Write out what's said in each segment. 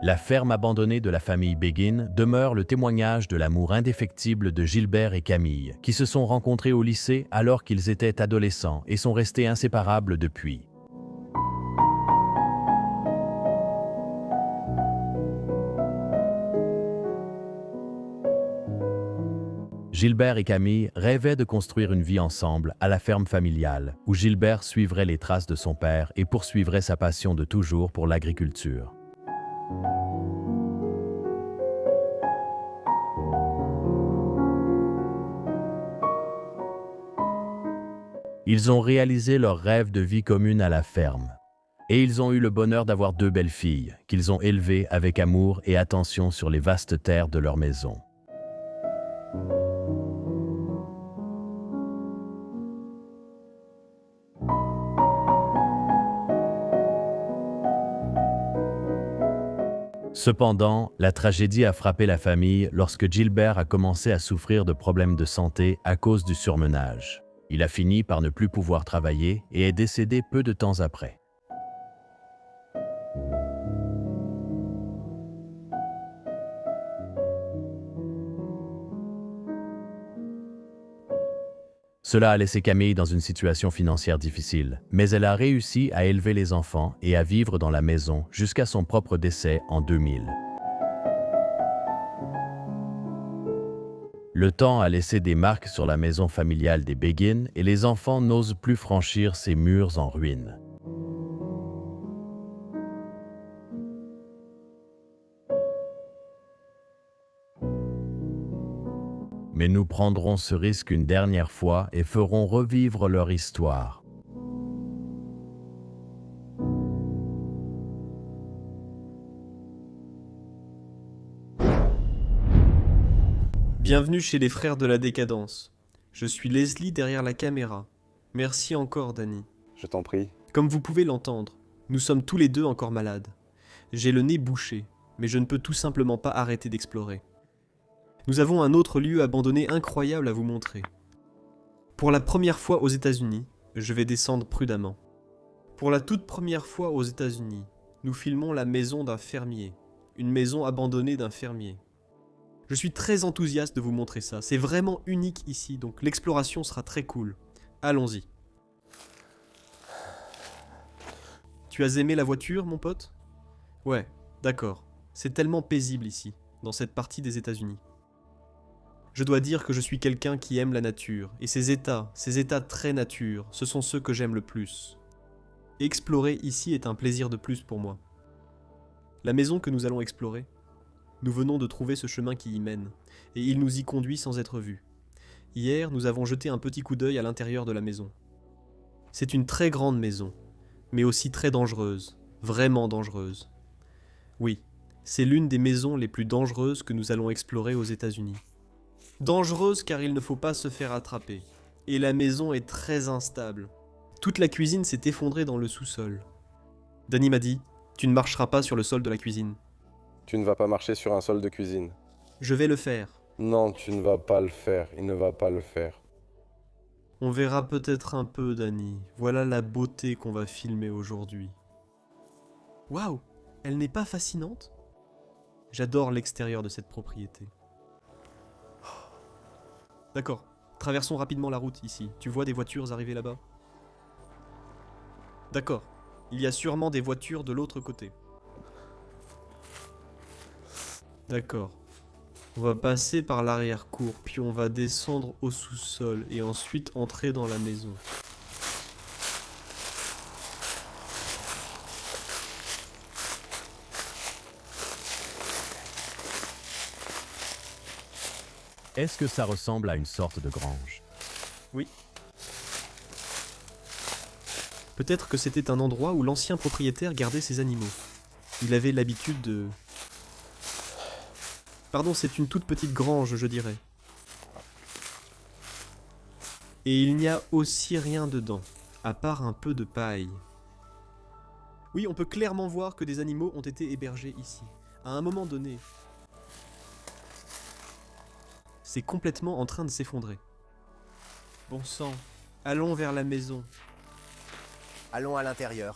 La ferme abandonnée de la famille Begin demeure le témoignage de l'amour indéfectible de Gilbert et Camille, qui se sont rencontrés au lycée alors qu'ils étaient adolescents et sont restés inséparables depuis. Gilbert et Camille rêvaient de construire une vie ensemble à la ferme familiale, où Gilbert suivrait les traces de son père et poursuivrait sa passion de toujours pour l'agriculture. Ils ont réalisé leur rêve de vie commune à la ferme. Et ils ont eu le bonheur d'avoir 2 belles filles, qu'ils ont élevées avec amour et attention sur les vastes terres de leur maison. Cependant, la tragédie a frappé la famille lorsque Gilbert a commencé à souffrir de problèmes de santé à cause du surmenage. Il a fini par ne plus pouvoir travailler et est décédé peu de temps après. Cela a laissé Camille dans une situation financière difficile, mais elle a réussi à élever les enfants et à vivre dans la maison jusqu'à son propre décès en 2000. Le temps a laissé des marques sur la maison familiale des Begin et les enfants n'osent plus franchir ces murs en ruine. Mais nous prendrons ce risque une dernière fois et ferons revivre leur histoire. Bienvenue chez les Frères de la Décadence. Je suis Leslie derrière la caméra. Merci encore, Danny. Je t'en prie. Comme vous pouvez l'entendre, nous sommes tous les deux encore malades. J'ai le nez bouché, mais je ne peux tout simplement pas arrêter d'explorer. Nous avons un autre lieu abandonné incroyable à vous montrer. Pour la première fois aux États-Unis, je vais descendre prudemment. Pour la toute première fois aux États-Unis, nous filmons la maison d'un fermier. Une maison abandonnée d'un fermier. Je suis très enthousiaste de vous montrer ça. C'est vraiment unique ici, donc l'exploration sera très cool. Allons-y. Tu as aimé la voiture, mon pote ? Ouais, d'accord. C'est tellement paisible ici, dans cette partie des États-Unis. Je dois dire que je suis quelqu'un qui aime la nature, et ces états très nature, ce sont ceux que j'aime le plus. Explorer ici est un plaisir de plus pour moi. La maison que nous allons explorer, nous venons de trouver ce chemin qui y mène, et il nous y conduit sans être vus. Hier, nous avons jeté un petit coup d'œil à l'intérieur de la maison. C'est une très grande maison, mais aussi très dangereuse, vraiment dangereuse. Oui, c'est l'une des maisons les plus dangereuses que nous allons explorer aux États-Unis. Dangereuse car il ne faut pas se faire attraper. Et la maison est très instable. Toute la cuisine s'est effondrée dans le sous-sol. Danny m'a dit, tu ne marcheras pas sur le sol de la cuisine. Tu ne vas pas marcher sur un sol de cuisine. Je vais le faire. Non, tu ne vas pas le faire. Il ne va pas le faire. On verra peut-être un peu, Danny. Voilà la beauté qu'on va filmer aujourd'hui. Waouh, elle n'est pas fascinante ? J'adore l'extérieur de cette propriété. D'accord, traversons rapidement la route ici. Tu vois des voitures arriver là-bas ? D'accord, il y a sûrement des voitures de l'autre côté. D'accord. On va passer par l'arrière-cour, puis on va descendre au sous-sol et ensuite entrer dans la maison. Est-ce que ça ressemble à une sorte de grange? Oui. Peut-être que c'était un endroit où l'ancien propriétaire gardait ses animaux. Il avait l'habitude de... Pardon, c'est une toute petite grange, je dirais. Et il n'y a aussi rien dedans, à part un peu de paille. Oui, on peut clairement voir que des animaux ont été hébergés ici. À un moment donné, c'est complètement en train de s'effondrer. Bon sang, allons vers la maison. Allons à l'intérieur.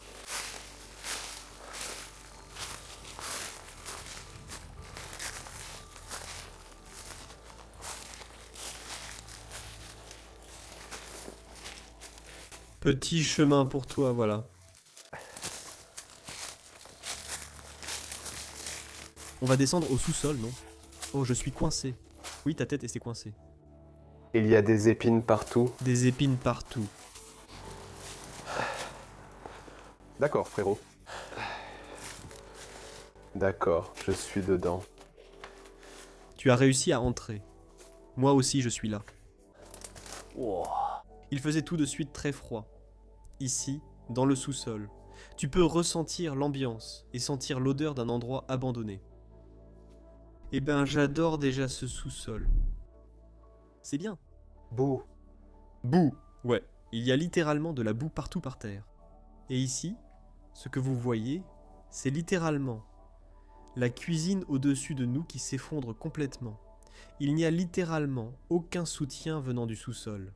Petit chemin pour toi, voilà. On va descendre au sous-sol, non? Oh, je suis coincé. Oui, ta tête était coincée. Il y a des épines partout. Des épines partout. D'accord, frérot. D'accord, je suis dedans. Tu as réussi à entrer. Moi aussi, je suis là. Il faisait tout de suite très froid. Ici, dans le sous-sol, tu peux ressentir l'ambiance et sentir l'odeur d'un endroit abandonné. Eh ben, j'adore déjà ce sous-sol. C'est bien. Bouh. Boue. Ouais, il y a littéralement de la boue partout par terre. Et ici, ce que vous voyez, c'est littéralement la cuisine au-dessus de nous qui s'effondre complètement. Il n'y a littéralement aucun soutien venant du sous-sol.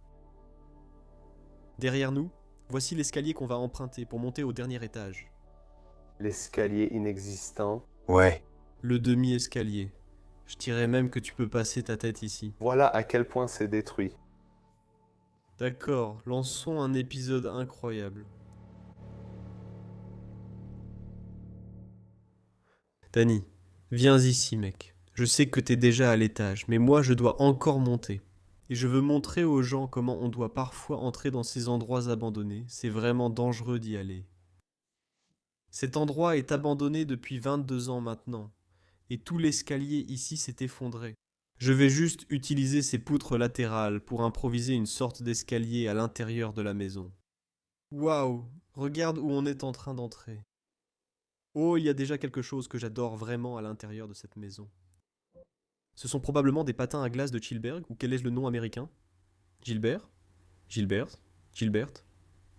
Derrière nous, voici l'escalier qu'on va emprunter pour monter au dernier étage. L'escalier inexistant. Ouais. Le demi-escalier. Je dirais même que tu peux passer ta tête ici. Voilà à quel point c'est détruit. D'accord, lançons un épisode incroyable. Danny, viens ici, mec. Je sais que t'es déjà à l'étage, mais moi je dois encore monter. Et je veux montrer aux gens comment on doit parfois entrer dans ces endroits abandonnés. C'est vraiment dangereux d'y aller. Cet endroit est abandonné depuis 22 ans maintenant. Et tout l'escalier ici s'est effondré. Je vais juste utiliser ces poutres latérales pour improviser une sorte d'escalier à l'intérieur de la maison. Waouh, regarde où on est en train d'entrer. Oh, il y a déjà quelque chose que j'adore vraiment à l'intérieur de cette maison. Ce sont probablement des patins à glace de Chilberg, ou quel est le nom américain? Gilbert? Gilbert? Gilbert?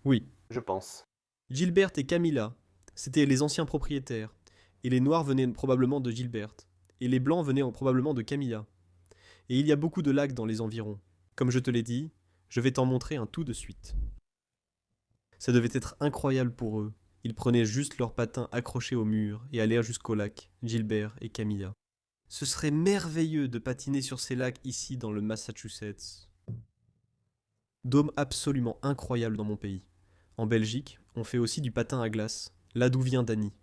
Oui. Je pense. Gilbert et Camilla, c'étaient les anciens propriétaires. Et les noirs venaient probablement de Gilbert. Et les blancs venaient probablement de Camilla. Et il y a beaucoup de lacs dans les environs. Comme je te l'ai dit, je vais t'en montrer un tout de suite. Ça devait être incroyable pour eux. Ils prenaient juste leurs patins accrochés au mur et allèrent jusqu'au lac, Gilbert et Camilla. Ce serait merveilleux de patiner sur ces lacs ici dans le Massachusetts. Dôme absolument incroyable dans mon pays. En Belgique, on fait aussi du patin à glace, là d'où vient Danny.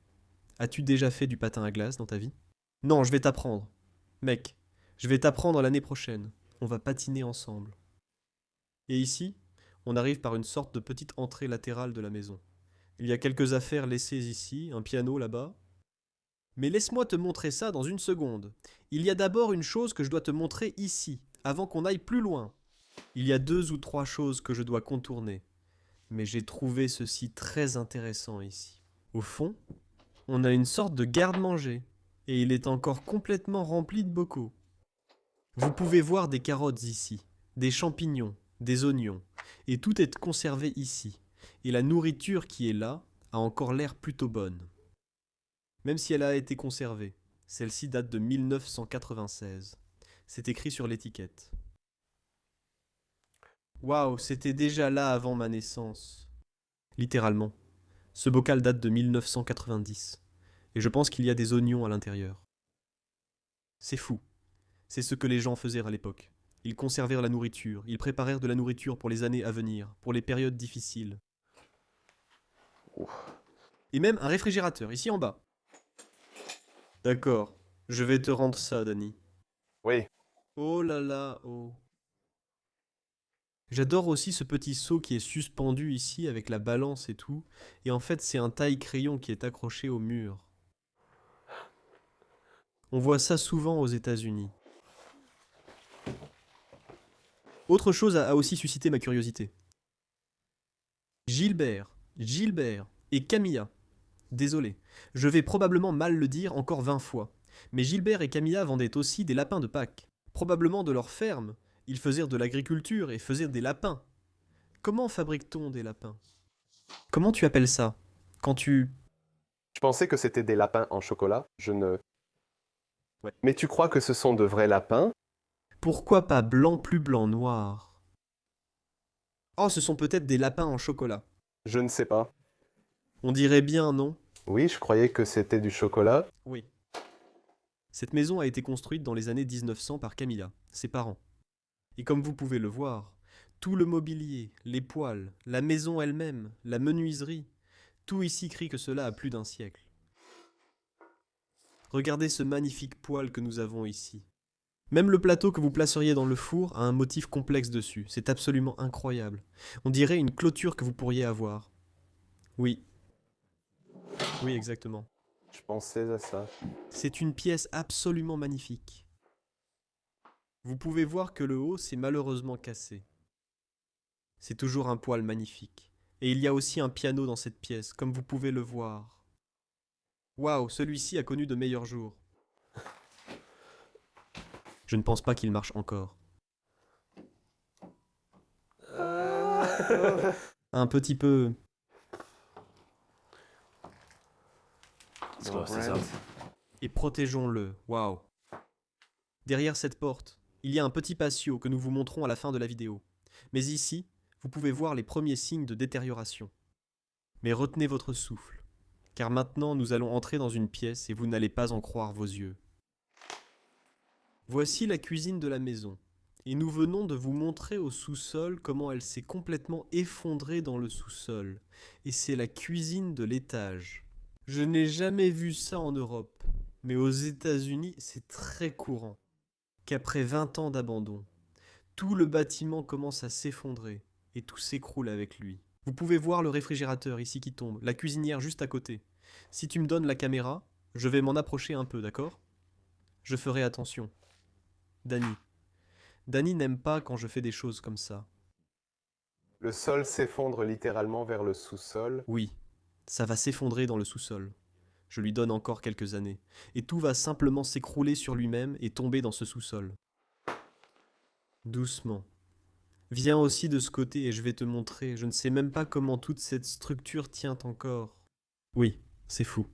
As-tu déjà fait du patin à glace dans ta vie? Non, je vais t'apprendre. Mec, je vais t'apprendre l'année prochaine. On va patiner ensemble. Et ici, on arrive par une sorte de petite entrée latérale de la maison. Il y a quelques affaires laissées ici, un piano là-bas. Mais laisse-moi te montrer ça dans une seconde. Il y a d'abord une chose que je dois te montrer ici, avant qu'on aille plus loin. Il y a 2 ou 3 choses que je dois contourner. Mais j'ai trouvé ceci très intéressant ici. Au fond, on a une sorte de garde-manger, et il est encore complètement rempli de bocaux. Vous pouvez voir des carottes ici, des champignons, des oignons, et tout est conservé ici. Et la nourriture qui est là a encore l'air plutôt bonne. Même si elle a été conservée, celle-ci date de 1996. C'est écrit sur l'étiquette. Waouh, c'était déjà là avant ma naissance. Littéralement. Ce bocal date de 1990. Et je pense qu'il y a des oignons à l'intérieur. C'est fou. C'est ce que les gens faisaient à l'époque. Ils conservèrent la nourriture, ils préparèrent de la nourriture pour les années à venir, pour les périodes difficiles. Et même un réfrigérateur, ici en bas. D'accord, je vais te rendre ça, Danny. Oui. Oh là là, oh. J'adore aussi ce petit seau qui est suspendu ici avec la balance et tout. Et en fait, c'est un taille-crayon qui est accroché au mur. On voit ça souvent aux États-Unis. Autre chose a aussi suscité ma curiosité. Gilbert et Camilla. Désolé, je vais probablement mal le dire encore 20 fois. Mais Gilbert et Camilla vendaient aussi des lapins de Pâques. Probablement de leur ferme. Ils faisaient de l'agriculture et faisaient des lapins. Comment fabrique-t-on des lapins? Comment tu appelles ça? Quand tu... Je pensais que c'était des lapins en chocolat. Je ne... Ouais. Mais tu crois que ce sont de vrais lapins? Pourquoi pas blanc plus blanc noir? Oh, ce sont peut-être des lapins en chocolat. Je ne sais pas. On dirait bien, non? Oui, je croyais que c'était du chocolat. Oui. Cette maison a été construite dans les années 1900 par Camilla, ses parents. Et comme vous pouvez le voir, Tout le mobilier, les poêles, la maison elle-même, la menuiserie, tout ici crie que cela a plus d'un siècle. Regardez ce magnifique poêle que nous avons ici. Même le plateau que vous placeriez dans le four a un motif complexe dessus. C'est absolument incroyable. On dirait une clôture que vous pourriez avoir. Oui. Oui, exactement. Je pensais à ça. C'est une pièce absolument magnifique. Vous pouvez voir que le haut s'est malheureusement cassé. C'est toujours un poêle magnifique. Et il y a aussi un piano dans cette pièce, comme vous pouvez le voir. Waouh, celui-ci a connu de meilleurs jours. Je ne pense pas qu'il marche encore. Un petit peu... Et protégeons-le. Waouh. Derrière cette porte, il y a un petit patio que nous vous montrons à la fin de la vidéo. Mais ici, vous pouvez voir les premiers signes de détérioration. Mais retenez votre souffle, car maintenant nous allons entrer dans une pièce et vous n'allez pas en croire vos yeux. Voici la cuisine de la maison, et nous venons de vous montrer au sous-sol comment elle s'est complètement effondrée dans le sous-sol. Et c'est la cuisine de l'étage. Je n'ai jamais vu ça en Europe, mais aux États-Unis c'est très courant, qu'après 20 ans d'abandon, tout le bâtiment commence à s'effondrer, et tout s'écroule avec lui. Vous pouvez voir le réfrigérateur ici qui tombe, la cuisinière juste à côté. Si tu me donnes la caméra, je vais m'en approcher un peu, d'accord ? Je ferai attention. Danny. Danny n'aime pas quand je fais des choses comme ça. Le sol s'effondre littéralement vers le sous-sol. Oui, ça va s'effondrer dans le sous-sol. Je lui donne encore quelques années, et tout va simplement s'écrouler sur lui-même et tomber dans ce sous-sol. Doucement. Viens aussi de ce côté et je vais te montrer. Je ne sais même pas comment toute cette structure tient encore. Oui, c'est fou.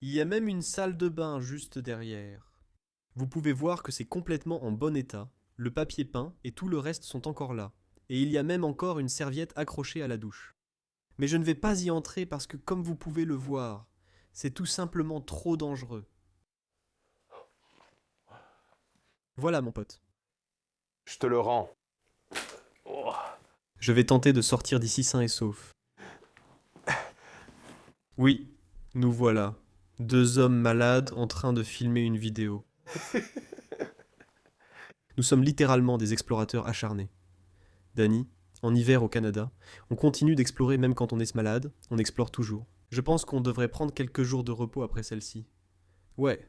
Il y a même une salle de bain juste derrière. Vous pouvez voir que c'est complètement en bon état. Le papier peint et tout le reste sont encore là. Et il y a même encore une serviette accrochée à la douche. Mais je ne vais pas y entrer parce que, comme vous pouvez le voir, c'est tout simplement trop dangereux. Voilà, mon pote. Je te le rends. Je vais tenter de sortir d'ici sain et sauf. Oui, nous voilà. Deux hommes malades en train de filmer une vidéo. Nous sommes littéralement des explorateurs acharnés. Danny, en hiver au Canada, on continue d'explorer même quand on est malade, on explore toujours. Je pense qu'on devrait prendre quelques jours de repos après celle-ci. Ouais,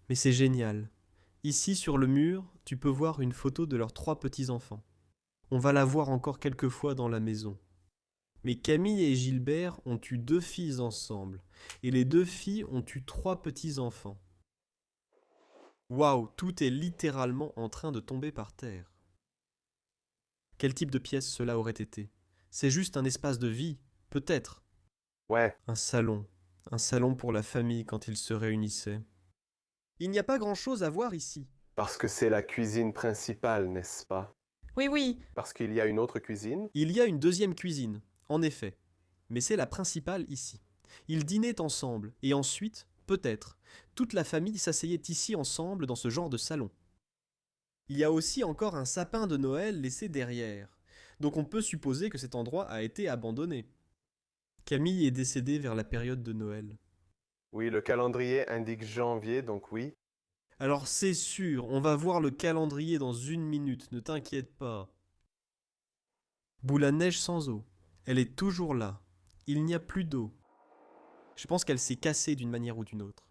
mais c'est génial. Ici, sur le mur, tu peux voir une photo de leurs 3 petits-enfants. On va la voir encore quelques fois dans la maison. Mais Camille et Gilbert ont eu 2 filles ensemble, et les 2 filles ont eu 3 petits-enfants. Waouh, tout est littéralement en train de tomber par terre. Quel type de pièce cela aurait été ? C'est juste un espace de vie, peut-être. Ouais, Un salon pour la famille quand ils se réunissaient. Il n'y a pas grand-chose à voir ici. parce que c'est la cuisine principale, n'est-ce pas? Oui, oui. Parce qu'il y a une autre cuisine? Il y a une deuxième cuisine, en effet, mais c'est la principale ici. Ils dînaient ensemble, et ensuite, peut-être, toute la famille s'asseyait ici ensemble dans ce genre de salon. Il y a aussi encore un sapin de Noël laissé derrière, donc on peut supposer que cet endroit a été abandonné. Camille est décédée vers la période de Noël. Oui, le calendrier indique janvier, donc oui. Alors c'est sûr, on va voir le calendrier dans 1 minute, ne t'inquiète pas. Boule à neige sans eau. Elle est toujours là. Il n'y a plus d'eau. Je pense qu'elle s'est cassée d'une manière ou d'une autre.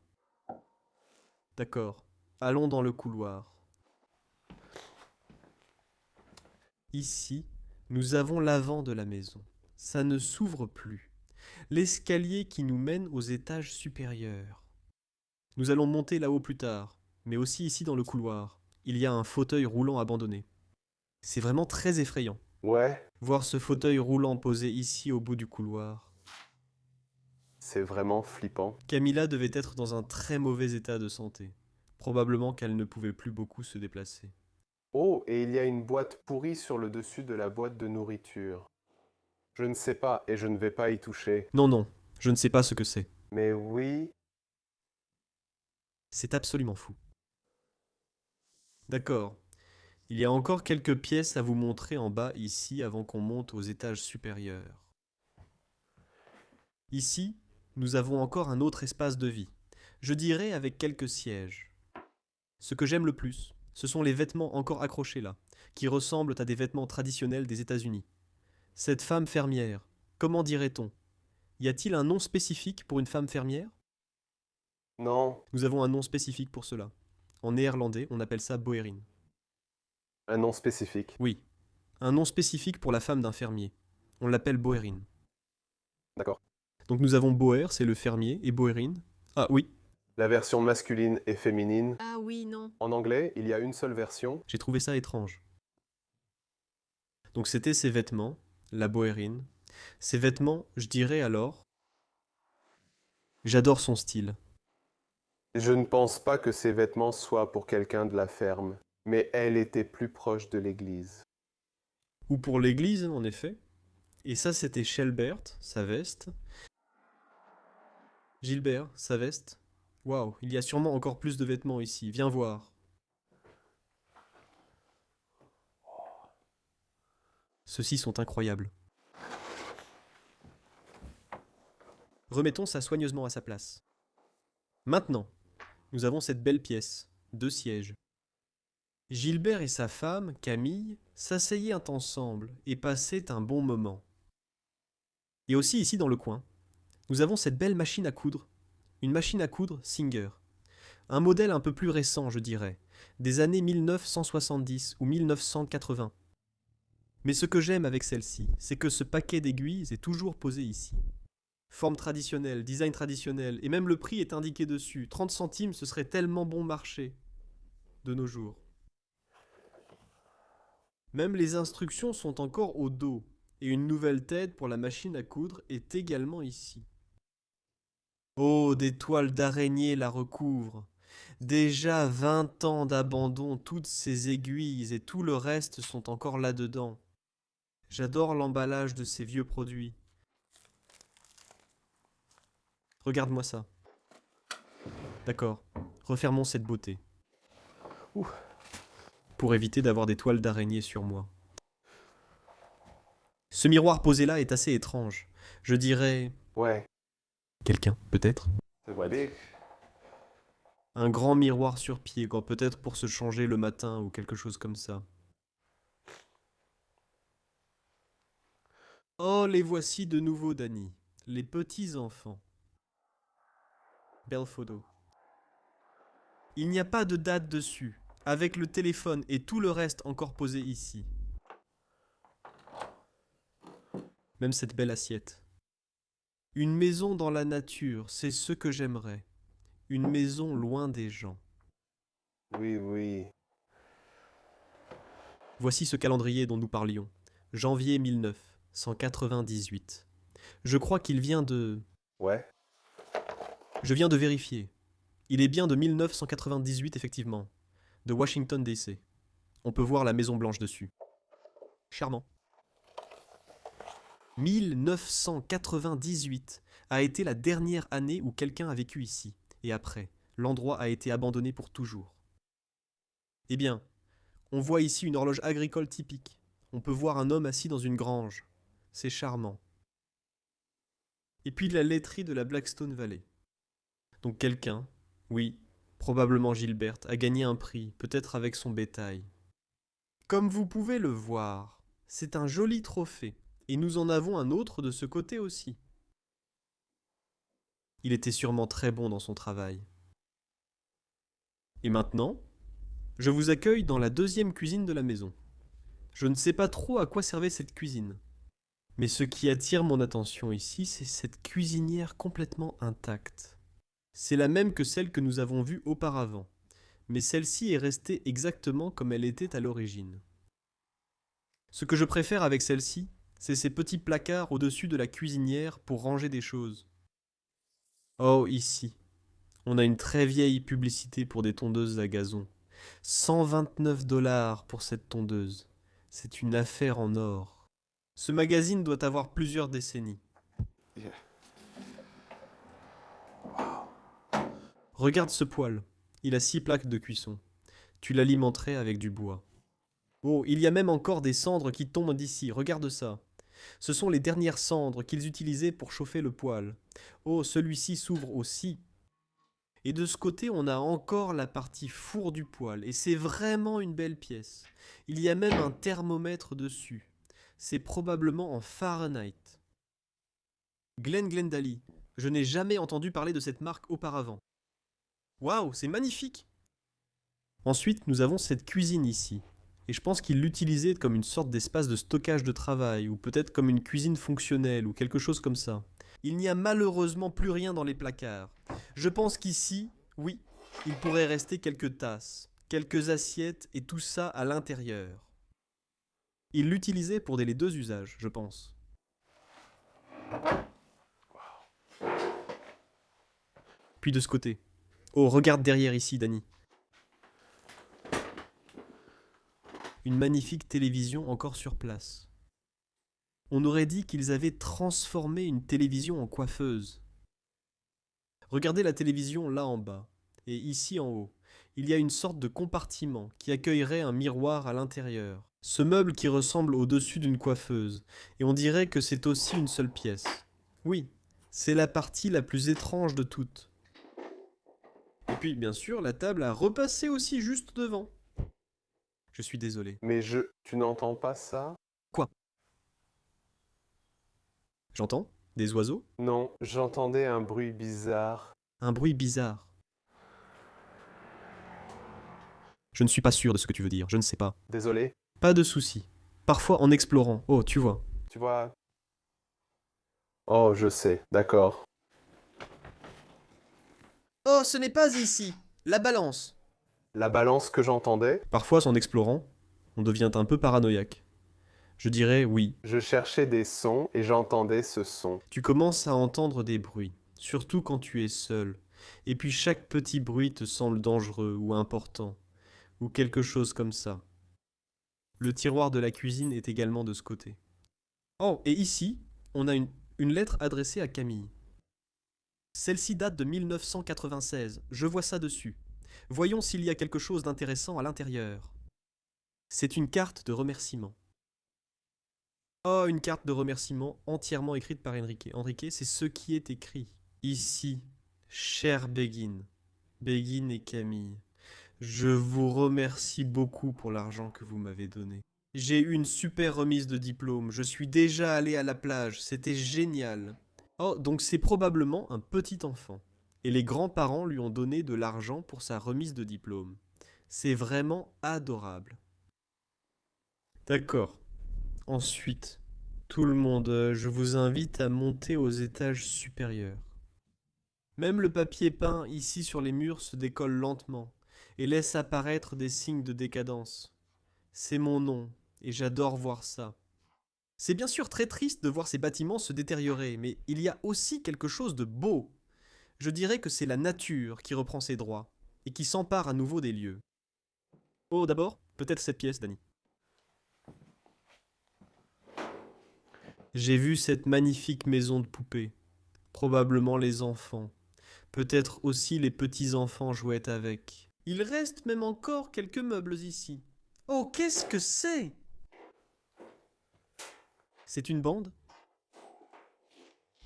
D'accord. Allons dans le couloir. Ici, nous avons l'avant de la maison. Ça ne s'ouvre plus. L'escalier qui nous mène aux étages supérieurs. Nous allons monter là-haut plus tard, mais aussi ici dans le couloir. Il y a un fauteuil roulant abandonné. C'est vraiment très effrayant. Ouais, Voir ce fauteuil roulant posé ici au bout du couloir. c'est vraiment flippant. Camilla devait être dans un très mauvais état de santé. Probablement qu'elle ne pouvait plus beaucoup se déplacer. Oh, et il y a une boîte pourrie sur le dessus de la boîte de nourriture. Je ne sais pas, et je ne vais pas y toucher. Non, non, je ne sais pas ce que c'est. Mais oui, C'est absolument fou. D'accord. Il y a encore quelques pièces à vous montrer en bas ici avant qu'on monte aux étages supérieurs. Ici, nous avons encore un autre espace de vie. Je dirais avec quelques sièges. Ce que j'aime le plus, ce sont les vêtements encore accrochés là, qui ressemblent à des vêtements traditionnels des États-Unis. Cette femme fermière, comment dirait-on? Y a-t-il un nom spécifique pour une femme fermière? Non, Nous avons un nom spécifique pour cela. En néerlandais, on appelle ça boerin. un nom spécifique. Oui, un nom spécifique pour la femme d'un fermier. On l'appelle boerin. D'accord. Donc nous avons boer, c'est le fermier, et boerin. Ah oui, La version masculine et féminine. Ah oui, non. En anglais, il y a une seule version. j'ai trouvé ça étrange. Donc c'était ses vêtements, la boerin. Ses vêtements, je dirais alors... J'adore son style. Je ne pense pas que ces vêtements soient pour quelqu'un de la ferme, mais elle était plus proche de l'église. Ou pour l'église, en effet. Et ça, c'était Shelbert, sa veste. Gilbert, sa veste. Waouh, il y a sûrement encore plus de vêtements ici. Viens voir. Ceux-ci sont incroyables. Remettons ça soigneusement à sa place. Maintenant, nous avons cette belle pièce, 2 sièges. Gilbert et sa femme, Camille, s'asseyaient ensemble et passaient un bon moment. Et aussi ici dans le coin, nous avons cette belle machine à coudre. Une machine à coudre Singer. Un modèle un peu plus récent, je dirais, des années 1970 ou 1980. Mais ce que j'aime avec celle-ci, c'est que ce paquet d'aiguilles est toujours posé ici. Forme traditionnelle, design traditionnel, et même le prix est indiqué dessus. 30 centimes, ce serait tellement bon marché de nos jours. Même les instructions sont encore au dos, et une nouvelle tête pour la machine à coudre est également ici. Oh, des toiles d'araignée la recouvrent. Déjà 20 ans d'abandon, toutes ces aiguilles et tout le reste sont encore là-dedans. J'adore l'emballage de ces vieux produits. Regarde-moi ça. D'accord, refermons cette beauté. Ouh. Pour éviter d'avoir des toiles d'araignée sur moi. Ce miroir posé là est assez étrange. Je dirais... Ouais, Quelqu'un, peut-être? c'est vrai. Un grand miroir sur pied, quand peut-être pour se changer le matin ou quelque chose comme ça. Oh, les voici de nouveau, Dany. Les petits enfants. Belle photo. Il n'y a pas de date dessus, avec le téléphone et tout le reste encore posé ici. Même cette belle assiette. Une maison dans la nature, c'est ce que j'aimerais. Une maison loin des gens. Oui, oui. Voici ce calendrier dont nous parlions. Janvier 1998. Je crois qu'il vient de... Ouais. Je viens de vérifier. Il est bien de 1998 effectivement. De Washington DC. On peut voir la Maison Blanche dessus. Charmant. 1998 a été la dernière année où quelqu'un a vécu ici. Et après, l'endroit a été abandonné pour toujours. Eh bien, on voit ici une horloge agricole typique. On peut voir un homme assis dans une grange. C'est charmant. Et puis la laiterie de la Blackstone Valley. Donc quelqu'un, oui, probablement Gilbert, a gagné un prix, peut-être avec son bétail. Comme vous pouvez le voir, c'est un joli trophée, et nous en avons un autre de ce côté aussi. Il était sûrement très bon dans son travail. Et maintenant, je vous accueille dans la deuxième cuisine de la maison. Je ne sais pas trop à quoi servait cette cuisine. Mais ce qui attire mon attention ici, c'est cette cuisinière complètement intacte. C'est la même que celle que nous avons vue auparavant, mais celle-ci est restée exactement comme elle était à l'origine. Ce que je préfère avec celle-ci, c'est ces petits placards au-dessus de la cuisinière pour ranger des choses. Oh, ici, on a une très vieille publicité pour des tondeuses à gazon. 129 $ pour cette tondeuse. C'est une affaire en or. Ce magazine doit avoir plusieurs décennies. Yeah. Regarde ce poêle. Il a 6 plaques de cuisson. Tu l'alimenterais avec du bois. Oh, il y a même encore des cendres qui tombent d'ici, regarde ça. Ce sont les dernières cendres qu'ils utilisaient pour chauffer le poêle. Oh, celui-ci s'ouvre aussi. Et de ce côté, on a encore la partie four du poêle, et c'est vraiment une belle pièce. Il y a même un thermomètre dessus. C'est probablement en Fahrenheit. Glendali. Je n'ai jamais entendu parler de cette marque auparavant. Waouh, c'est magnifique! Ensuite, nous avons cette cuisine ici. Et je pense qu'il l'utilisait comme une sorte d'espace de stockage de travail, ou peut-être comme une cuisine fonctionnelle, ou quelque chose comme ça. Il n'y a malheureusement plus rien dans les placards. Je pense qu'ici, oui, il pourrait rester quelques tasses, quelques assiettes et tout ça à l'intérieur. Il l'utilisait pour les deux usages, je pense. Puis de ce côté. Oh, regarde derrière ici, Danny. Une magnifique télévision encore sur place. On aurait dit qu'ils avaient transformé une télévision en coiffeuse. Regardez la télévision là en bas, et ici en haut. Il y a une sorte de compartiment qui accueillerait un miroir à l'intérieur. Ce meuble qui ressemble au-dessus d'une coiffeuse, et on dirait que c'est aussi une seule pièce. Oui, c'est la partie la plus étrange de toutes. Et puis, bien sûr, la table a repassé aussi juste devant. Je suis désolé. Mais tu n'entends pas ça? Quoi? J'entends? Des oiseaux? Non, j'entendais un bruit bizarre. Un bruit bizarre. Je ne suis pas sûr de ce que tu veux dire, je ne sais pas. Désolé, Pas de souci. Parfois en explorant. Oh, tu vois. tu vois. Oh, je sais, d'accord. Oh, ce n'est pas ici. La balance. La balance que j'entendais, Parfois, en explorant, on devient un peu paranoïaque. Je dirais oui. je cherchais des sons et j'entendais ce son. Tu commences à entendre des bruits, surtout quand tu es seul. Et puis chaque petit bruit te semble dangereux ou important, ou quelque chose comme ça. Le tiroir de la cuisine est également de ce côté. Oh, et ici, on a une lettre adressée à Camille. Celle-ci date de 1996, je vois ça dessus. Voyons s'il y a quelque chose d'intéressant à l'intérieur. C'est une carte de remerciement. Oh, une carte de remerciement entièrement écrite par Enrique. Enrique, c'est ce qui est écrit. Ici, cher Begin, Begin et Camille, je vous remercie beaucoup pour l'argent que vous m'avez donné. J'ai eu une super remise de diplôme, je suis déjà allé à la plage, c'était génial. Oh, donc c'est probablement un petit enfant. Et les grands-parents lui ont donné de l'argent pour sa remise de diplôme. C'est vraiment adorable. D'accord. Ensuite, tout le monde, je vous invite à monter aux étages supérieurs. Même le papier peint ici sur les murs se décolle lentement et laisse apparaître des signes de décadence. C'est mon nom, et j'adore voir ça. C'est bien sûr très triste de voir ces bâtiments se détériorer, mais il y a aussi quelque chose de beau. Je dirais que c'est la nature qui reprend ses droits, et qui s'empare à nouveau des lieux. Oh, d'abord, peut-être cette pièce, Danny. J'ai vu cette magnifique maison de poupées. Probablement les enfants. Peut-être aussi les petits-enfants jouaient avec. Il reste même encore quelques meubles ici. Oh, qu'est-ce que c'est? C'est une bande?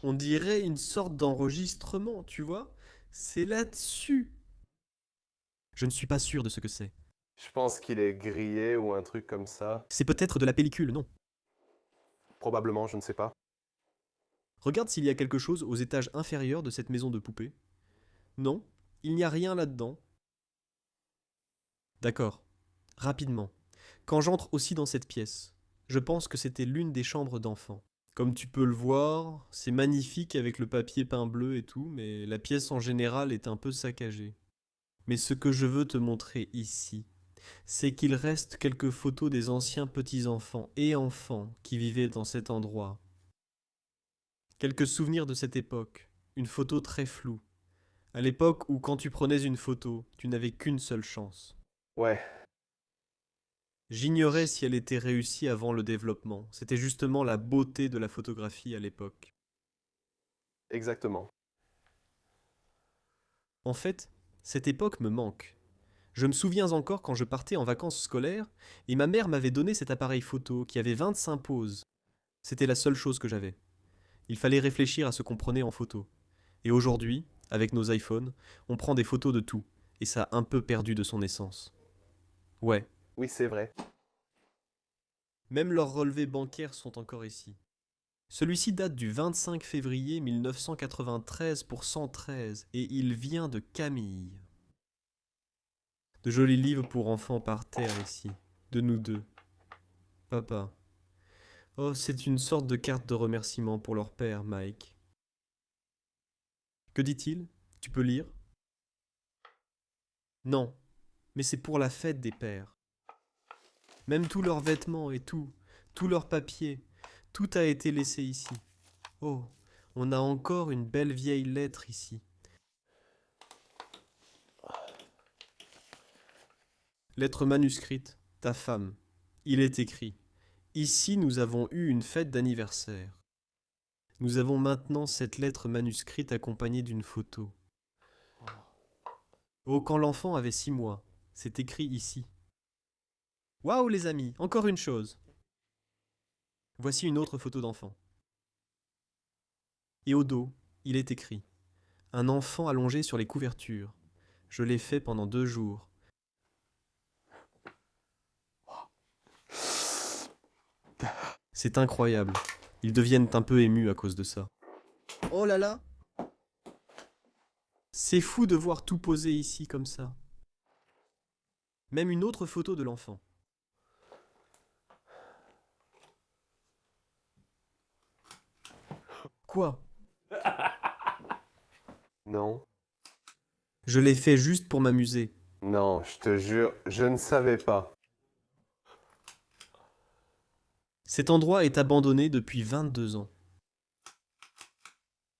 On dirait une sorte d'enregistrement, tu vois? C'est là-dessus. Je ne suis pas sûr de ce que c'est. Je pense qu'il est grillé ou un truc comme ça. C'est peut-être de la pellicule, non? Probablement, je ne sais pas. Regarde s'il y a quelque chose aux étages inférieurs de cette maison de poupées. Non, il n'y a rien là-dedans. D'accord. Rapidement. Quand j'entre aussi dans cette pièce, je pense que c'était l'une des chambres d'enfants. Comme tu peux le voir, c'est magnifique avec le papier peint bleu et tout, mais la pièce en général est un peu saccagée. Mais ce que je veux te montrer ici, c'est qu'il reste quelques photos des anciens petits-enfants et enfants qui vivaient dans cet endroit. Quelques souvenirs de cette époque, une photo très floue. À l'époque où quand tu prenais une photo, tu n'avais qu'une seule chance. Ouais, J'ignorais si elle était réussie avant le développement. C'était justement la beauté de la photographie à l'époque. exactement. En fait, cette époque me manque. Je me souviens encore quand je partais en vacances scolaires et ma mère m'avait donné cet appareil photo qui avait 25 poses. C'était la seule chose que j'avais. Il fallait réfléchir à ce qu'on prenait en photo. Et aujourd'hui, avec nos iPhones, on prend des photos de tout, et ça a un peu perdu de son essence. Ouais, Oui, c'est vrai. même leurs relevés bancaires sont encore ici. Celui-ci date du 25 février 1993 pour 113, et il vient de Camille. De jolis livres pour enfants par terre ici, de nous deux. Papa. Oh, c'est une sorte de carte de remerciement pour leur père, Mike. Que dit-il? Tu peux lire? Non, mais c'est pour la fête des pères. Même tous leurs vêtements et tout, tous leurs papiers, tout a été laissé ici. Oh, on a encore une belle vieille lettre ici. Lettre manuscrite, ta femme. Il est écrit. Ici nous avons eu une fête d'anniversaire. Nous avons maintenant cette lettre manuscrite accompagnée d'une photo. Oh, quand l'enfant avait 6 mois, c'est écrit ici. Waouh les amis, encore une chose. Voici une autre photo d'enfant. Et au dos, il est écrit. Un enfant allongé sur les couvertures. Je l'ai fait pendant 2 jours. C'est incroyable. Ils deviennent un peu émus à cause de ça. Oh là là! C'est fou de voir tout posé ici comme ça. Même une autre photo de l'enfant. Quoi? Non. Je l'ai fait juste pour m'amuser. Non, je te jure, je ne savais pas. Cet endroit est abandonné depuis 22 ans.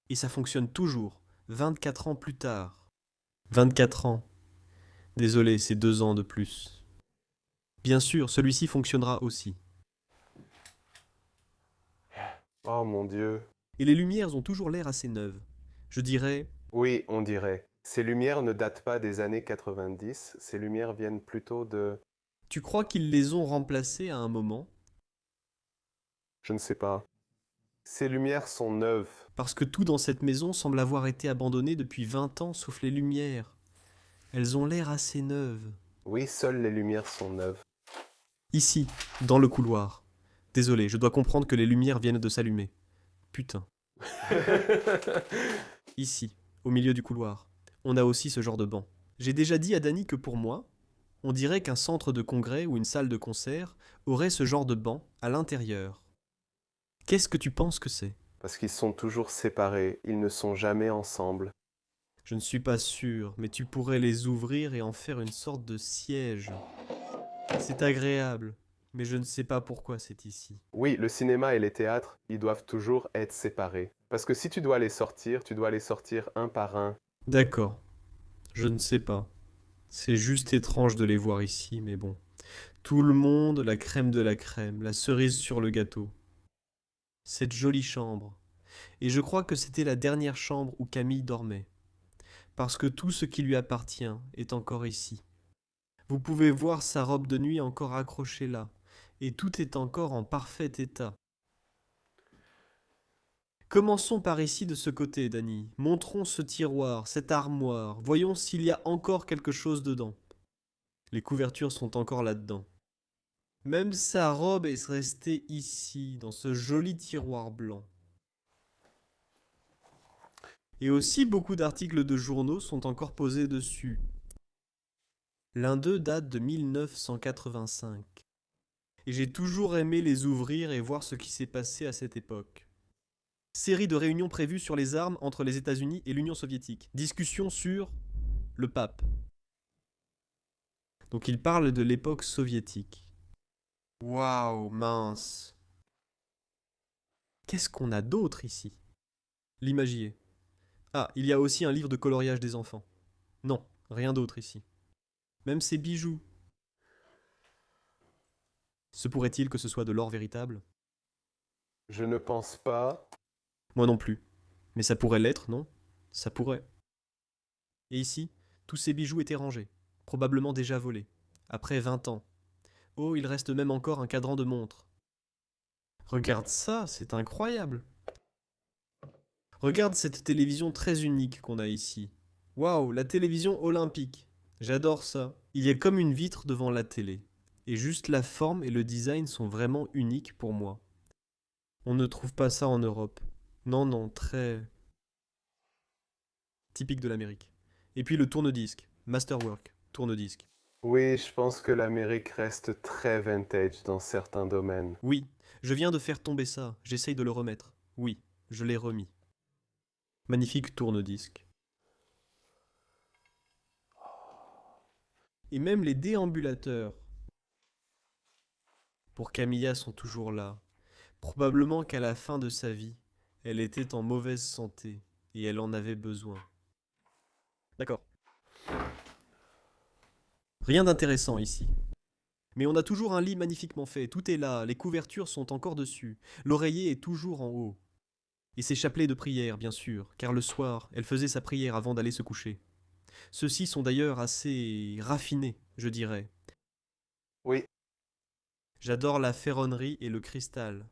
Et ça fonctionne toujours, 24 ans plus tard. 24 ans. Désolé, c'est 2 ans de plus. Bien sûr, celui-ci fonctionnera aussi. Oh mon Dieu. Et les lumières ont toujours l'air assez neuves. Je dirais, Oui, on dirait. Ces lumières ne datent pas des années 90, ces lumières viennent plutôt de... tu crois qu'ils les ont remplacées à un moment? Je ne sais pas. Ces lumières sont neuves. Parce que tout dans cette maison semble avoir été abandonné depuis 20 ans sauf les lumières. Elles ont l'air assez neuves. Oui, seules les lumières sont neuves. Ici, dans le couloir. Désolé, je dois comprendre que les lumières viennent de s'allumer. Putain. Ici, au milieu du couloir, on a aussi ce genre de banc. J'ai déjà dit à Dany que pour moi, on dirait qu'un centre de congrès ou une salle de concert aurait ce genre de banc à l'intérieur. Qu'est-ce que tu penses que c'est? Parce qu'ils sont toujours séparés, ils ne sont jamais ensemble. Je ne suis pas sûr, mais tu pourrais les ouvrir et en faire une sorte de siège. C'est agréable, mais je ne sais pas pourquoi c'est ici. Oui, le cinéma et les théâtres, ils doivent toujours être séparés. Parce que si tu dois les sortir, tu dois les sortir un par un. D'accord, je ne sais pas. C'est juste étrange de les voir ici, mais bon. Tout le monde, la crème de la crème, la cerise sur le gâteau. Cette jolie chambre. Et je crois que c'était la dernière chambre où Camille dormait. Parce que tout ce qui lui appartient est encore ici. Vous pouvez voir sa robe de nuit encore accrochée là, et tout est encore en parfait état. Commençons par ici de ce côté, Dany. Montrons ce tiroir, cette armoire, voyons s'il y a encore quelque chose dedans. Les couvertures sont encore là-dedans. Même sa robe est restée ici, dans ce joli tiroir blanc. Et aussi beaucoup d'articles de journaux sont encore posés dessus. L'un d'eux date de 1985. Et j'ai toujours aimé les ouvrir et voir ce qui s'est passé à cette époque. Série de réunions prévues sur les armes entre les États-Unis et l'Union soviétique. Discussion sur le pape. Donc il parle de l'époque soviétique. Waouh, mince. Qu'est-ce qu'on a d'autre ici? L'imagier. Ah, il y a aussi un livre de coloriage des enfants. Non, rien d'autre ici. Même ces bijoux. Se pourrait-il que ce soit de l'or véritable? Je ne pense pas. Moi non plus. Mais ça pourrait l'être, non? Ça pourrait. Et ici, tous ces bijoux étaient rangés. probablement déjà volé, après 20 ans. Oh, il reste même encore un cadran de montre. Regarde ça, c'est incroyable. Regarde cette télévision très unique qu'on a ici. Waouh, la télévision olympique. J'adore ça. Il y a comme une vitre devant la télé. Et juste la forme et le design sont vraiment uniques pour moi. On ne trouve pas ça en Europe. Non, non, très typique de l'Amérique. Et puis le tourne-disque, Masterwork, tourne-disque. Oui, je pense que l'Amérique reste très vintage dans certains domaines. Oui, je viens de faire tomber ça, j'essaye de le remettre. Oui, je l'ai remis. Magnifique tourne-disque. Et même les déambulateurs pour Camilla sont toujours là. Probablement qu'à la fin de sa vie, elle était en mauvaise santé et elle en avait besoin. D'accord. Rien d'intéressant ici. Mais on a toujours un lit magnifiquement fait, tout est là, les couvertures sont encore dessus, l'oreiller est toujours en haut. Et ses chapelets de prière, bien sûr, car le soir, elle faisait sa prière avant d'aller se coucher. Ceux-ci sont d'ailleurs assez raffinés, je dirais. Oui, J'adore la ferronnerie et le cristal.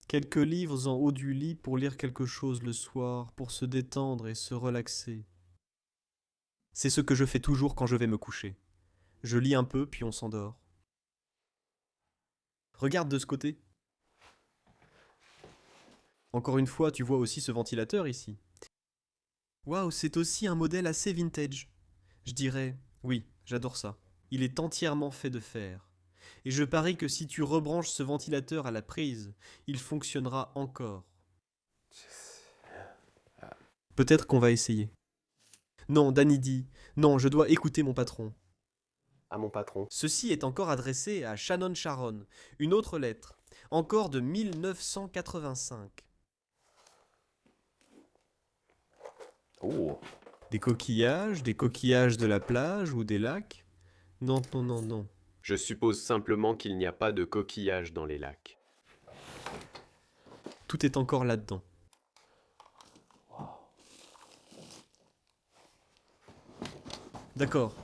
Quelques livres en haut du lit pour lire quelque chose le soir, pour se détendre et se relaxer. C'est ce que je fais toujours quand je vais me coucher. Je lis un peu, puis on s'endort. Regarde de ce côté. Encore une fois, tu vois aussi ce ventilateur ici. Waouh, c'est aussi un modèle assez vintage. Je dirais, oui, j'adore ça. Il est entièrement fait de fer. Et je parie que si tu rebranches ce ventilateur à la prise, il fonctionnera encore. Peut-être qu'on va essayer. Non, Danny dit, non, je dois écouter mon patron. à mon patron. Ceci est encore adressé à Shannon Sharon. Une autre lettre, encore de 1985. Oh, Des coquillages de la plage ou des lacs? Non, non, non, non. Je suppose simplement qu'il n'y a pas de coquillages dans les lacs. Tout est encore là-dedans. D'accord.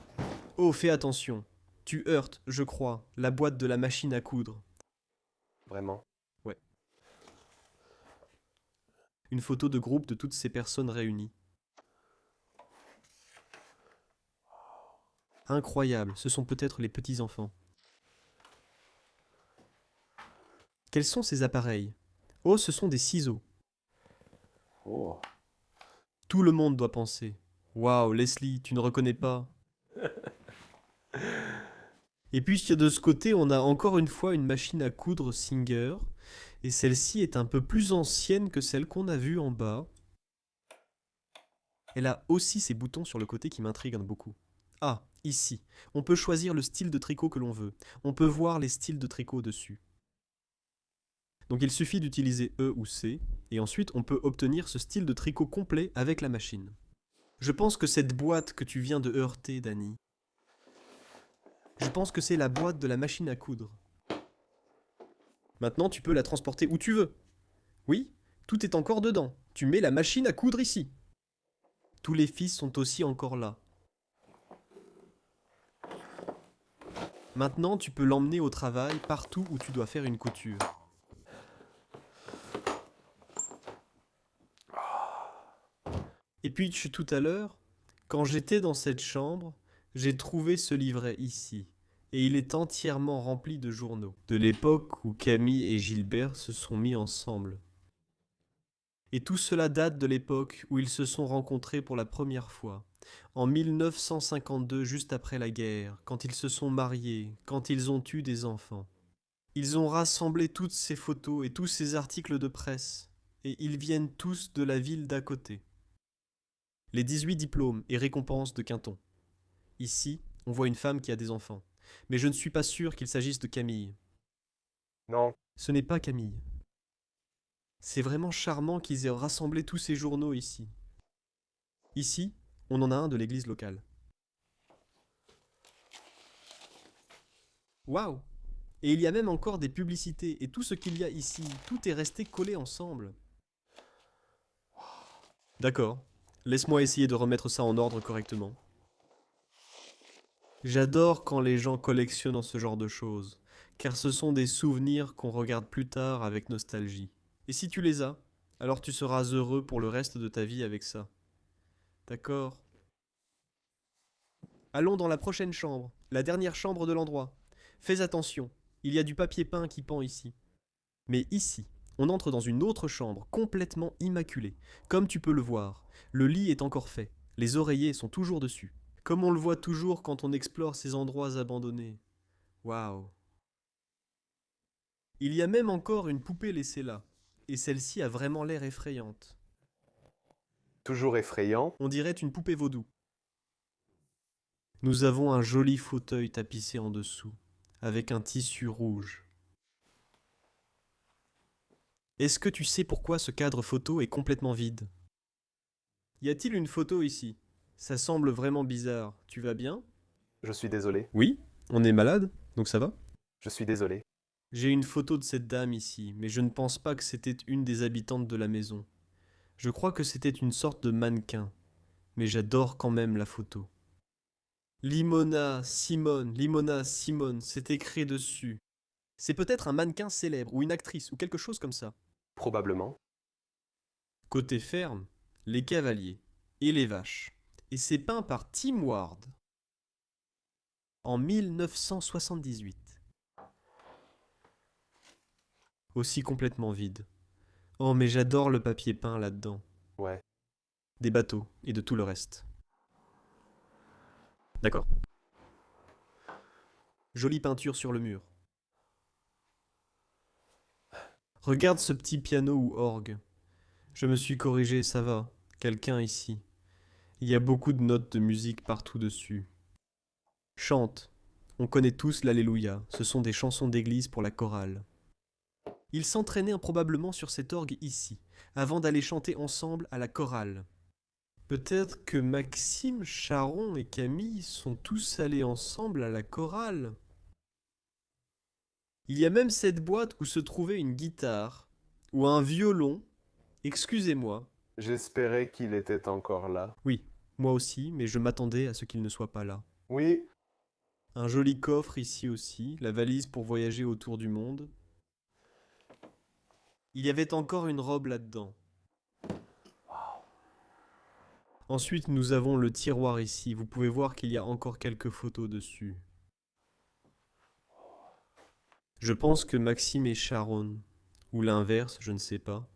Oh, fais attention. Tu heurtes, je crois, la boîte de la machine à coudre. vraiment? Ouais. Une photo de groupe de toutes ces personnes réunies. Incroyable, ce sont peut-être les petits-enfants. Quels sont ces appareils? Oh, ce sont des ciseaux. Oh. Tout le monde doit penser. Waouh, Leslie, tu ne reconnais pas? Et puis de ce côté, on a encore une fois une machine à coudre Singer. Et celle-ci est un peu plus ancienne que celle qu'on a vue en bas. Elle a aussi ses boutons sur le côté qui m'intriguent beaucoup. Ah, ici, on peut choisir le style de tricot que l'on veut. On peut voir les styles de tricot dessus. Donc il suffit d'utiliser E ou C, et ensuite on peut obtenir ce style de tricot complet avec la machine. Je pense que cette boîte que tu viens de heurter, Danny, je pense que c'est la boîte de la machine à coudre. Maintenant, tu peux la transporter où tu veux. Oui, tout est encore dedans. Tu mets la machine à coudre ici. Tous les fils sont aussi encore là. Maintenant, tu peux l'emmener au travail partout où tu dois faire une couture. Et puis, tout à l'heure, quand j'étais dans cette chambre, j'ai trouvé ce livret ici. Et il est entièrement rempli de journaux, de l'époque où Camille et Gilbert se sont mis ensemble. Et tout cela date de l'époque où ils se sont rencontrés pour la première fois, en 1952, juste après la guerre, quand ils se sont mariés, quand ils ont eu des enfants. Ils ont rassemblé toutes ces photos et tous ces articles de presse, et ils viennent tous de la ville d'à côté. Les 18 diplômes et récompenses de Quinton. Ici, on voit une femme qui a des enfants. Mais je ne suis pas sûr qu'il s'agisse de Camille. Non, Ce n'est pas Camille. C'est vraiment charmant qu'ils aient rassemblé tous ces journaux ici. Ici, on en a un de l'église locale. Waouh! Et il y a même encore des publicités, et tout ce qu'il y a ici, tout est resté collé ensemble. D'accord. Laisse-moi essayer de remettre ça en ordre correctement. J'adore quand les gens collectionnent ce genre de choses, car ce sont des souvenirs qu'on regarde plus tard avec nostalgie. Et si tu les as, alors tu seras heureux pour le reste de ta vie avec ça. D'accord? Allons dans la prochaine chambre, la dernière chambre de l'endroit. Fais attention, il y a du papier peint qui pend ici. Mais ici, on entre dans une autre chambre complètement immaculée. Comme tu peux le voir, le lit est encore fait, les oreillers sont toujours dessus. Comme on le voit toujours quand on explore ces endroits abandonnés. Waouh! Il y a même encore une poupée laissée là, et celle-ci a vraiment l'air effrayante. Toujours effrayant. On dirait une poupée vaudou. Nous avons un joli fauteuil tapissé en dessous, avec un tissu rouge. Est-ce que tu sais pourquoi ce cadre photo est complètement vide? Y a-t-il une photo ici? Ça semble vraiment bizarre. Tu vas bien? Je suis désolé. Oui, on est malade, donc ça va? Je suis désolé. J'ai une photo de cette dame ici, mais je ne pense pas que c'était une des habitantes de la maison. Je crois que c'était une sorte de mannequin, mais j'adore quand même la photo. Limona Simone, c'est écrit dessus. C'est peut-être un mannequin célèbre, ou une actrice, ou quelque chose comme ça. Probablement. Côté ferme, les cavaliers et les vaches. Et c'est peint par Tim Ward en 1978. Aussi complètement vide. Oh, mais j'adore le papier peint là-dedans. Ouais. Des bateaux et de tout le reste. D'accord. Jolie peinture sur le mur. Regarde ce petit piano ou orgue. Je me suis corrigé, ça va. Quelqu'un ici. Il y a beaucoup de notes de musique partout dessus. Chante. On connaît tous l'Alléluia. Ce sont des chansons d'église pour la chorale. Ils s'entraînaient probablement sur cet orgue ici, avant d'aller chanter ensemble à la chorale. Peut-être que Maxime, Charon et Camille sont tous allés ensemble à la chorale. Il y a même cette boîte où se trouvait une guitare, ou un violon. Excusez-moi. J'espérais qu'il était encore là. Oui, moi aussi, mais je m'attendais à ce qu'il ne soit pas là. Oui, Un joli coffre ici aussi, la valise pour voyager autour du monde. Il y avait encore une robe là-dedans. Ensuite, nous avons le tiroir ici. Vous pouvez voir qu'il y a encore quelques photos dessus. Je pense que Maxime et Sharon, ou l'inverse, je ne sais pas,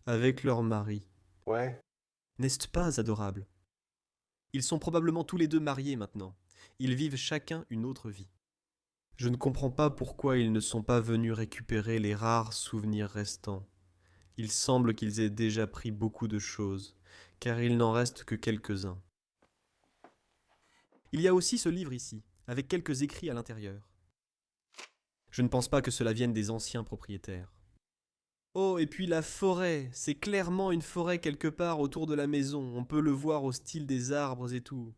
avec leur mari. ouais. N'est-ce pas adorable? Ils sont probablement tous les deux mariés maintenant. Ils vivent chacun une autre vie. Je ne comprends pas pourquoi ils ne sont pas venus récupérer les rares souvenirs restants. Il semble qu'ils aient déjà pris beaucoup de choses, car il n'en reste que quelques-uns. Il y a aussi ce livre ici, avec quelques écrits à l'intérieur. Je ne pense pas que cela vienne des anciens propriétaires. Oh, et puis la forêt, c'est clairement une forêt quelque part autour de la maison, on peut le voir au style des arbres et tout.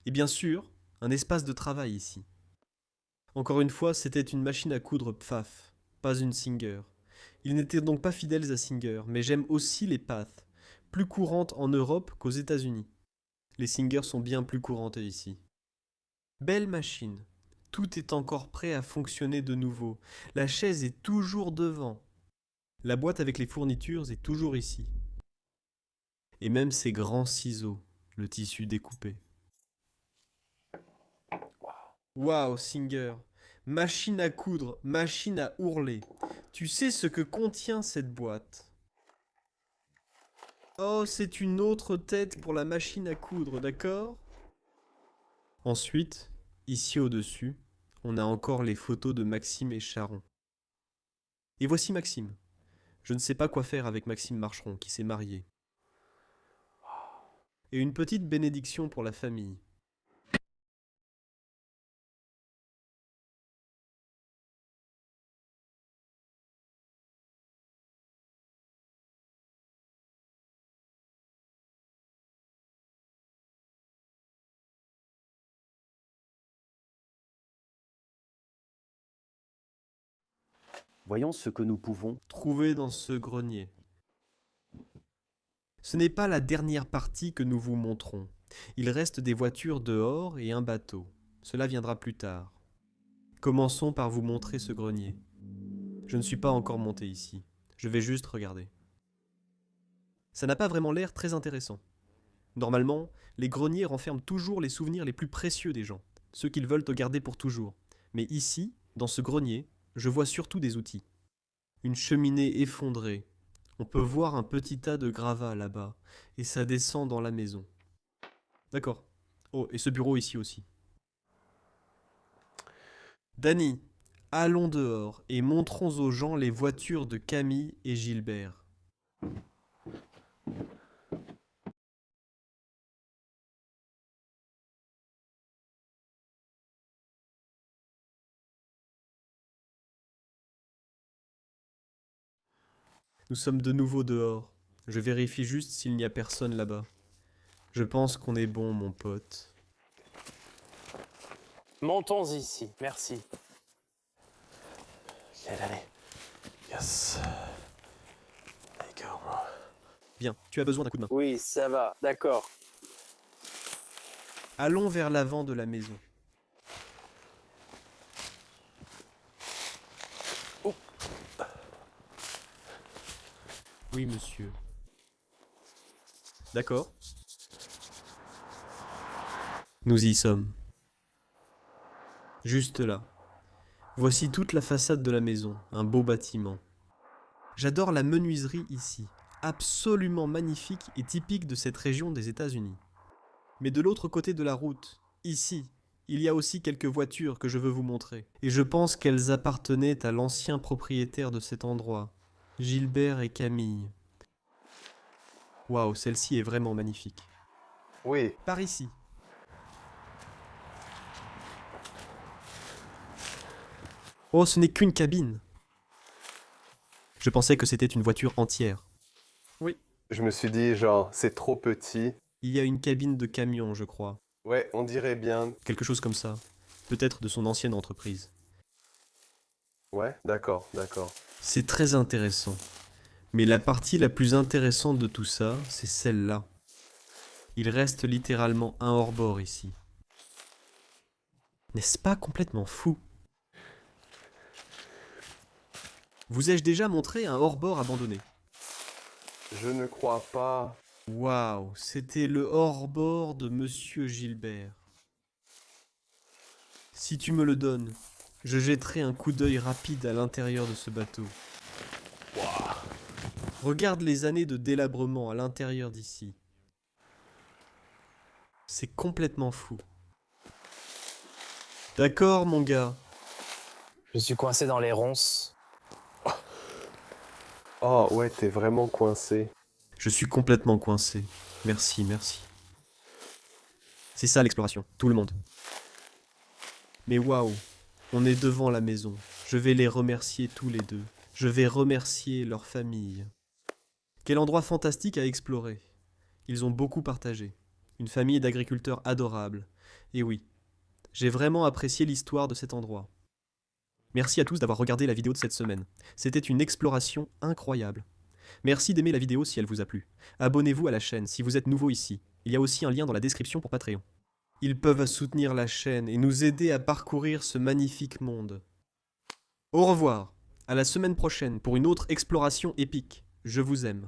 Et bien sûr, un espace de travail ici. Encore une fois, c'était une machine à coudre Pfaff, pas une Singer. Ils n'étaient donc pas fidèles à Singer, mais j'aime aussi les Path, plus courantes en Europe qu'aux États-Unis. Les Singer sont bien plus courantes ici. Belle machine. Tout est encore prêt à fonctionner de nouveau. La chaise est toujours devant. La boîte avec les fournitures est toujours ici. Et même ces grands ciseaux, le tissu découpé. Waouh, Singer. Machine à coudre, machine à ourler. Tu sais ce que contient cette boîte? Oh, c'est une autre tête pour la machine à coudre, d'accord? Ensuite, ici au-dessus, on a encore les photos de Maxime et Charon. Et voici Maxime. Je ne sais pas quoi faire avec Maxime Marcheron, qui s'est marié. Et une petite bénédiction pour la famille. Voyons ce que nous pouvons. Trouvé dans ce grenier. Ce n'est pas la dernière partie que nous vous montrons. Il reste des voitures dehors et un bateau. cela viendra plus tard. Commençons par vous montrer ce grenier. Je ne suis pas encore monté ici, je vais juste regarder. Ça n'a pas vraiment l'air très intéressant. Normalement, les greniers renferment toujours les souvenirs les plus précieux des gens, ceux qu'ils veulent garder pour toujours. Mais ici, dans ce grenier, je vois surtout des outils. Une cheminée effondrée. On peut voir un petit tas de gravats là-bas, et ça descend dans la maison. D'accord. Oh, et ce bureau ici aussi. Danny, allons dehors et montrons aux gens les voitures de Camille et Gilbert. Nous sommes de nouveau dehors. Je vérifie juste s'il n'y a personne là-bas. Je pense qu'on est bon, mon pote. Montons ici, merci. Allez. Yes. There you go, bro. Bien, tu as besoin d'un coup de main. Oui, ça va, d'accord. Allons vers l'avant de la maison. Oui, monsieur. D'accord. Nous y sommes. Juste là. Voici toute la façade de la maison, un beau bâtiment. J'adore la menuiserie ici, absolument magnifique et typique de cette région des États-Unis. Mais de l'autre côté de la route, ici, il y a aussi quelques voitures que je veux vous montrer. Et je pense qu'elles appartenaient à l'ancien propriétaire de cet endroit, Gilbert et Camille. Waouh, celle-ci est vraiment magnifique. Oui, Par ici. Oh, ce n'est qu'une cabine. Je pensais que c'était une voiture entière. Oui. je me suis dit, genre, c'est trop petit. Il y a une cabine de camion, je crois. Ouais, on dirait bien. Quelque chose comme ça. Peut-être de son ancienne entreprise. Ouais, d'accord. C'est très intéressant. Mais la partie la plus intéressante de tout ça, c'est celle-là. Il reste littéralement un hors-bord ici. N'est-ce pas complètement fou ? Vous ai-je déjà montré un hors-bord abandonné ? Je ne crois pas. Waouh, c'était le hors-bord de Monsieur Gilbert. Si tu me le donnes, je jetterai un coup d'œil rapide à l'intérieur de ce bateau. Regarde les années de délabrement à l'intérieur d'ici. C'est complètement fou. D'accord, mon gars. Je suis coincé dans les ronces. Oh, ouais, t'es vraiment coincé. Je suis complètement coincé. Merci. C'est ça l'exploration, tout le monde. Mais waouh, on est devant la maison. Je vais les remercier tous les deux. Je vais remercier leur famille. Quel endroit fantastique à explorer. Ils ont beaucoup partagé. Une famille d'agriculteurs adorables. Et oui, j'ai vraiment apprécié l'histoire de cet endroit. Merci à tous d'avoir regardé la vidéo de cette semaine. C'était une exploration incroyable. Merci d'aimer la vidéo si elle vous a plu. Abonnez-vous à la chaîne si vous êtes nouveau ici. Il y a aussi un lien dans la description pour Patreon. Ils peuvent soutenir la chaîne et nous aider à parcourir ce magnifique monde. Au revoir, à la semaine prochaine pour une autre exploration épique. Je vous aime.